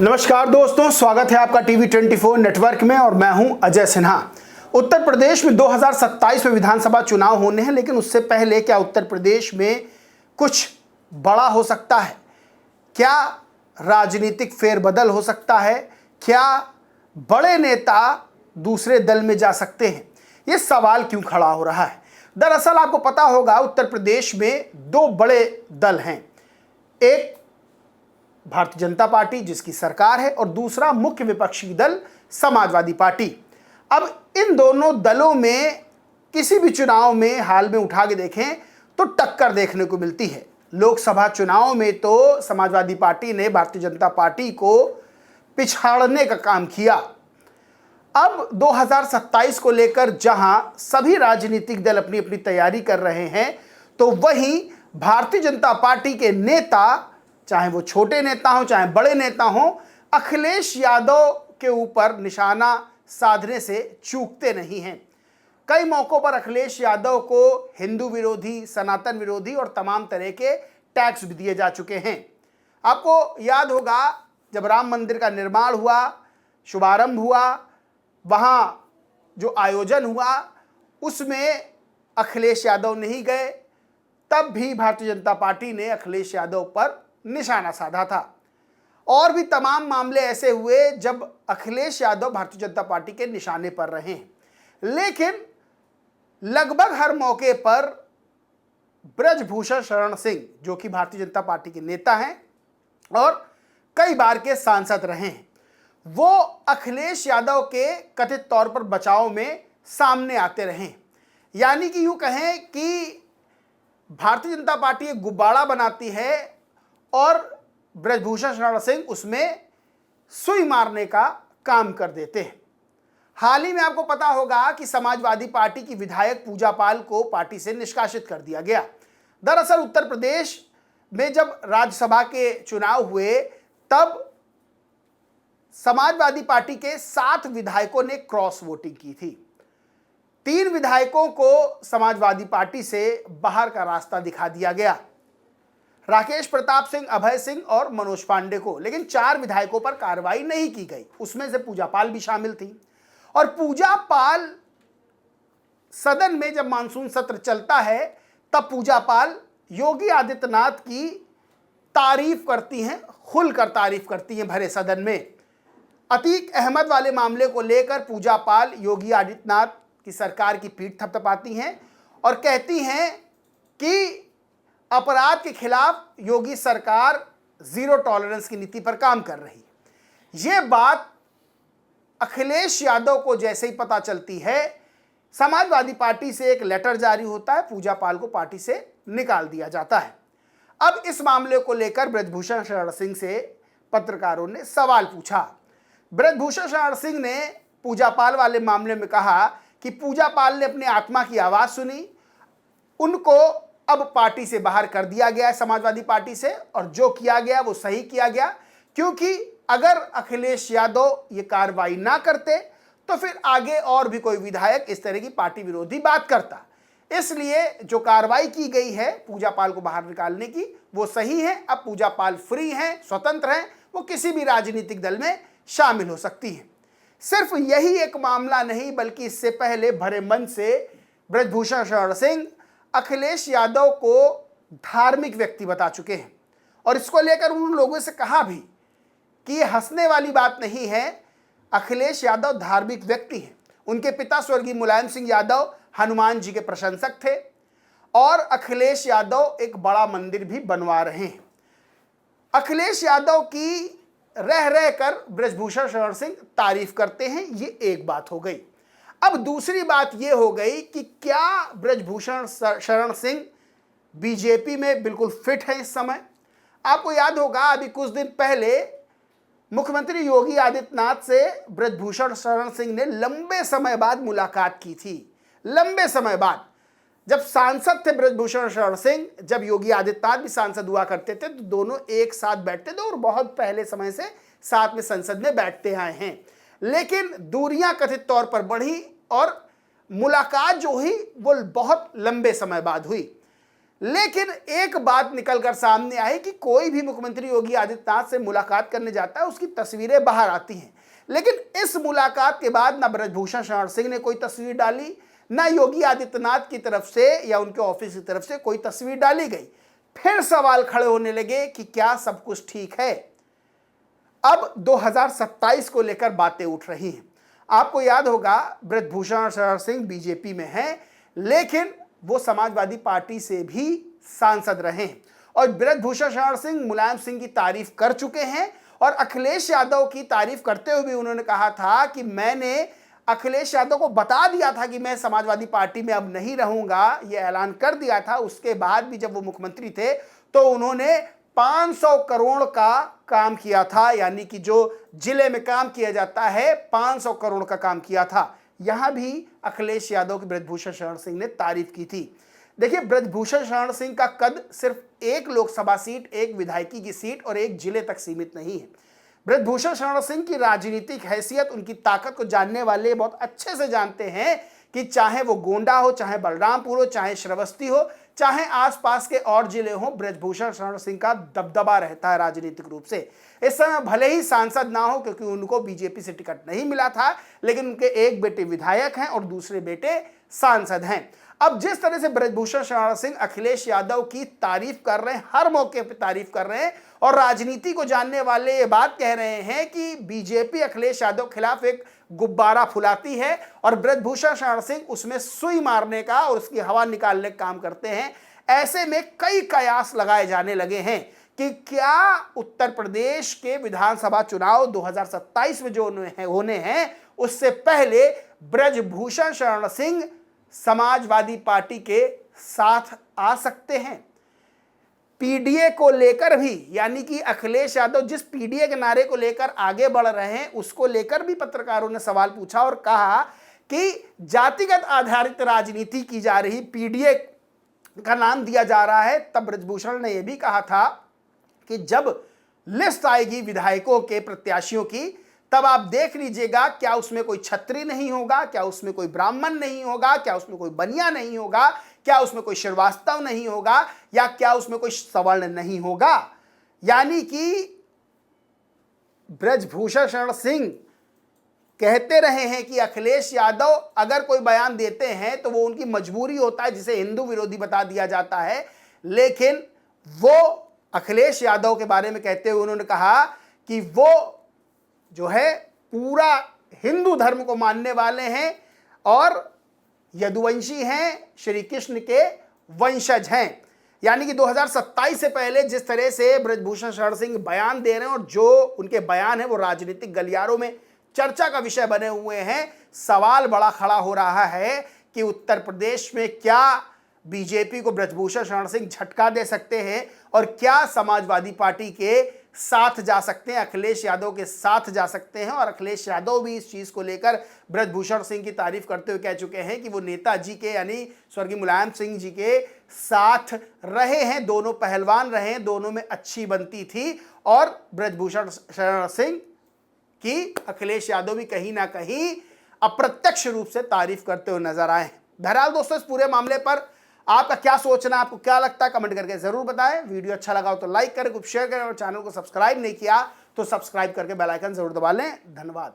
नमस्कार दोस्तों, स्वागत है आपका टीवी 24 नेटवर्क में और मैं हूं अजय सिन्हा। उत्तर प्रदेश में 2027 में विधानसभा चुनाव होने हैं, लेकिन उससे पहले क्या उत्तर प्रदेश में कुछ बड़ा हो सकता है? क्या राजनीतिक फेरबदल हो सकता है? क्या बड़े नेता दूसरे दल में जा सकते हैं? ये सवाल क्यों खड़ा हो रहा है? दरअसल आपको पता होगा, उत्तर प्रदेश में दो बड़े दल हैं। एक भारतीय जनता पार्टी जिसकी सरकार है और दूसरा मुख्य विपक्षी दल समाजवादी पार्टी। अब इन दोनों दलों में किसी भी चुनाव में हाल में उठा के देखें तो टक्कर देखने को मिलती है। लोकसभा चुनाव में तो समाजवादी पार्टी ने भारतीय जनता पार्टी को पिछाड़ने का काम किया। अब 2027 को लेकर जहां सभी राजनीतिक दल अपनी अपनी तैयारी कर रहे हैं, तो वहीं भारतीय जनता पार्टी के नेता, चाहे वो छोटे नेता हो चाहे बड़े नेता हो, अखिलेश यादव के ऊपर निशाना साधने से चूकते नहीं हैं। कई मौकों पर अखिलेश यादव को हिंदू विरोधी, सनातन विरोधी और तमाम तरह के टैक्स भी दिए जा चुके हैं। आपको याद होगा, जब राम मंदिर का निर्माण हुआ, शुभारंभ हुआ, वहां जो आयोजन हुआ उसमें अखिलेश यादव नहीं गए, तब भी भारतीय जनता पार्टी ने अखिलेश यादव पर निशाना साधा था। और भी तमाम मामले ऐसे हुए जब अखिलेश यादव भारतीय जनता पार्टी के निशाने पर रहे हैं। लेकिन लगभग हर मौके पर ब्रजभूषण शरण सिंह, जो कि भारतीय जनता पार्टी के नेता हैं और कई बार के सांसद रहे हैं, वो अखिलेश यादव के कथित तौर पर बचाव में सामने आते रहे। यानी कि यूं कहें कि भारतीय जनता पार्टी एक गुब्बारा बनाती है और ब्रजभूषण शरण सिंह उसमें सुई मारने का काम कर देते हैं। हाल ही में आपको पता होगा कि समाजवादी पार्टी की विधायक पूजा पाल को पार्टी से निष्कासित कर दिया गया। दरअसल उत्तर प्रदेश में जब राज्यसभा के चुनाव हुए, तब समाजवादी पार्टी के 7 विधायकों ने क्रॉस वोटिंग की थी। 3 विधायकों को समाजवादी पार्टी से बाहर का रास्ता दिखा दिया गया, राकेश प्रताप सिंह, अभय सिंह और मनोज पांडे को। लेकिन 4 विधायकों पर कार्रवाई नहीं की गई, उसमें से पूजा पाल भी शामिल थी। और पूजा पाल सदन में जब मानसून सत्र चलता है, तब पूजा पाल योगी आदित्यनाथ की तारीफ करती हैं, खुलकर तारीफ करती हैं भरे सदन में। अतीक अहमद वाले मामले को लेकर पूजा पाल योगी आदित्यनाथ की सरकार की पीठ थपथपाती हैं और कहती हैं कि अपराध के खिलाफ योगी सरकार जीरो टॉलरेंस की नीति पर काम कर रही है। यह बात अखिलेश यादव को जैसे ही पता चलती है, समाजवादी पार्टी से एक लेटर जारी होता है, पूजा पाल को पार्टी से निकाल दिया जाता है। अब इस मामले को लेकर ब्रजभूषण शरण सिंह से पत्रकारों ने सवाल पूछा। ब्रजभूषण शरण सिंह ने पूजा पाल वाले मामले में कहा कि पूजा पाल ने अपनी आत्मा की आवाज सुनी, उनको अब पार्टी से बाहर कर दिया गया है, समाजवादी पार्टी से, और जो किया गया वो सही किया गया, क्योंकि अगर अखिलेश यादव ये कार्रवाई ना करते तो फिर आगे और भी कोई विधायक इस तरह की पार्टी विरोधी बात करता। इसलिए जो कार्रवाई की गई है पूजा पाल को बाहर निकालने की, वो सही है। अब पूजा पाल फ्री हैं, स्वतंत्र हैं, वो किसी भी राजनीतिक दल में शामिल हो सकती हैं। सिर्फ यही एक मामला नहीं, बल्कि इससे पहले भरे मन से ब्रजभूषण शरण सिंह अखिलेश यादव को धार्मिक व्यक्ति बता चुके हैं और इसको लेकर उन लोगों से कहा भी कि ये हंसने वाली बात नहीं है, अखिलेश यादव धार्मिक व्यक्ति हैं। उनके पिता स्वर्गीय मुलायम सिंह यादव हनुमान जी के प्रशंसक थे और अखिलेश यादव एक बड़ा मंदिर भी बनवा रहे हैं। अखिलेश यादव की रह रहकर ब्रजभूषण शरण सिंह तारीफ करते हैं, ये एक बात हो गई। अब दूसरी बात यह हो गई कि क्या ब्रजभूषण शरण सिंह बीजेपी में बिल्कुल फिट है इस समय? आपको याद होगा, अभी कुछ दिन पहले मुख्यमंत्री योगी आदित्यनाथ से ब्रजभूषण शरण सिंह ने लंबे समय बाद मुलाकात की थी। लंबे समय बाद, जब सांसद थे ब्रजभूषण शरण सिंह, जब योगी आदित्यनाथ भी सांसद हुआ करते थे, तो दोनों एक साथ बैठते थे और बहुत पहले समय से साथ में संसद में बैठते आए हैं। लेकिन दूरियां कथित तौर पर बढ़ी और मुलाकात जो हुई वो बहुत लंबे समय बाद हुई। लेकिन एक बात निकलकर सामने आई कि कोई भी मुख्यमंत्री योगी आदित्यनाथ से मुलाकात करने जाता है, उसकी तस्वीरें बाहर आती हैं। लेकिन इस मुलाकात के बाद ना ब्रजभूषण शरण सिंह ने कोई तस्वीर डाली, ना योगी आदित्यनाथ की तरफ से या उनके ऑफिस की तरफ से कोई तस्वीर डाली गई। फिर सवाल खड़े होने लगे कि क्या सब कुछ ठीक है। अब 2027 को लेकर बातें उठ रही हैं। आपको याद होगा ब्रजभूषण शरण सिंह बीजेपी में हैं, लेकिन वो समाजवादी पार्टी से भी सांसद रहे हैं और ब्रजभूषण शरण सिंह मुलायम सिंह की तारीफ कर चुके हैं और अखिलेश यादव की तारीफ करते हुए भी उन्होंने कहा था कि मैंने अखिलेश यादव को बता दिया था कि मैं समाजवादी पार्टी में अब नहीं रहूंगा, ये ऐलान कर दिया था। उसके बाद भी जब वो मुख्यमंत्री थे तो उन्होंने 500 करोड़ का काम किया था, यानी कि जो जिले में काम किया जाता है 500 करोड़ का काम किया था। यहां भी अखिलेश यादव की ब्रजभूषण शरण सिंह ने तारीफ की थी। देखिए, ब्रजभूषण शरण सिंह का कद सिर्फ एक लोकसभा सीट, एक विधायकी की सीट और एक जिले तक सीमित नहीं है। ब्रजभूषण शरण सिंह की राजनीतिक हैसियत, उनकी ताकत को जानने वाले बहुत अच्छे से जानते हैं कि चाहे वो गोंडा हो, चाहे बलरामपुर हो, चाहे श्रावस्ती हो, चाहे आसपास के और जिले हो, ब्रजभूषण शरण सिंह का दबदबा रहता है राजनीतिक रूप से। इस समय भले ही सांसद ना हो क्योंकि उनको बीजेपी से टिकट नहीं मिला था, लेकिन उनके एक बेटे विधायक हैं और दूसरे बेटे सांसद हैं। अब जिस तरह से ब्रजभूषण शरण सिंह अखिलेश यादव की तारीफ कर रहे हैं, हर मौके पर तारीफ कर रहे हैं और राजनीति को जानने वाले ये बात कह रहे हैं कि बीजेपी अखिलेश यादव के खिलाफ एक गुब्बारा फुलाती है और ब्रजभूषण शरण सिंह उसमें सुई मारने का और उसकी हवा निकालने का काम करते हैं। ऐसे में कई कयास लगाए जाने लगे हैं कि क्या उत्तर प्रदेश के विधानसभा चुनाव 2027 में जो होने हैं उससे पहले ब्रजभूषण शरण सिंह समाजवादी पार्टी के साथ आ सकते हैं। पीडीए को लेकर भी, यानी कि अखिलेश यादव जिस पीडीए के नारे को लेकर आगे बढ़ रहे हैं उसको लेकर भी पत्रकारों ने सवाल पूछा और कहा कि जातिगत आधारित राजनीति की जा रही, पीडीए का नाम दिया जा रहा है। तब ब्रजभूषण ने यह भी कहा था कि जब लिस्ट आएगी विधायकों के प्रत्याशियों की तब आप देख लीजिएगा, क्या उसमें कोई छत्री नहीं होगा, क्या उसमें कोई ब्राह्मण नहीं होगा, क्या उसमें कोई बनिया नहीं होगा, क्या उसमें कोई श्रीवास्तव नहीं होगा, या क्या उसमें कोई सवर्ण नहीं होगा। यानी कि ब्रजभूषण शरण सिंह कहते रहे हैं कि अखिलेश यादव अगर कोई बयान देते हैं तो वो उनकी मजबूरी होता है, जिसे हिंदू विरोधी बता दिया जाता है। लेकिन वो अखिलेश यादव के बारे में कहते हुए उन्होंने कहा कि वो जो है पूरा हिंदू धर्म को मानने वाले हैं और यदुवंशी हैं, श्री कृष्ण के वंशज हैं। यानी कि 2027 से पहले जिस तरह से ब्रजभूषण शरण सिंह बयान दे रहे हैं और जो उनके बयान है वो राजनीतिक गलियारों में चर्चा का विषय बने हुए हैं, सवाल बड़ा खड़ा हो रहा है कि उत्तर प्रदेश में क्या बीजेपी को ब्रजभूषण शरण सिंह झटका दे सकते हैं और क्या समाजवादी पार्टी के साथ जा सकते हैं, अखिलेश यादव के साथ जा सकते हैं। और अखिलेश यादव भी इस चीज को लेकर ब्रजभूषण सिंह की तारीफ करते हुए कह चुके हैं कि वो नेताजी के यानी स्वर्गीय मुलायम सिंह जी के साथ रहे हैं, दोनों पहलवान रहे हैं, दोनों में अच्छी बनती थी। और ब्रजभूषण शरण सिंह की अखिलेश यादव भी कहीं ना कहीं अप्रत्यक्ष रूप से तारीफ करते हुए नजर आए। बहरहाल दोस्तों, इस पूरे मामले पर आपका क्या सोचना, आपको क्या लगता है, कमेंट करके जरूर बताएं। वीडियो अच्छा लगा हो तो लाइक करें, कुछ शेयर करें और चैनल को सब्सक्राइब नहीं किया तो सब्सक्राइब करके बेल आइकन जरूर दबा लें। धन्यवाद।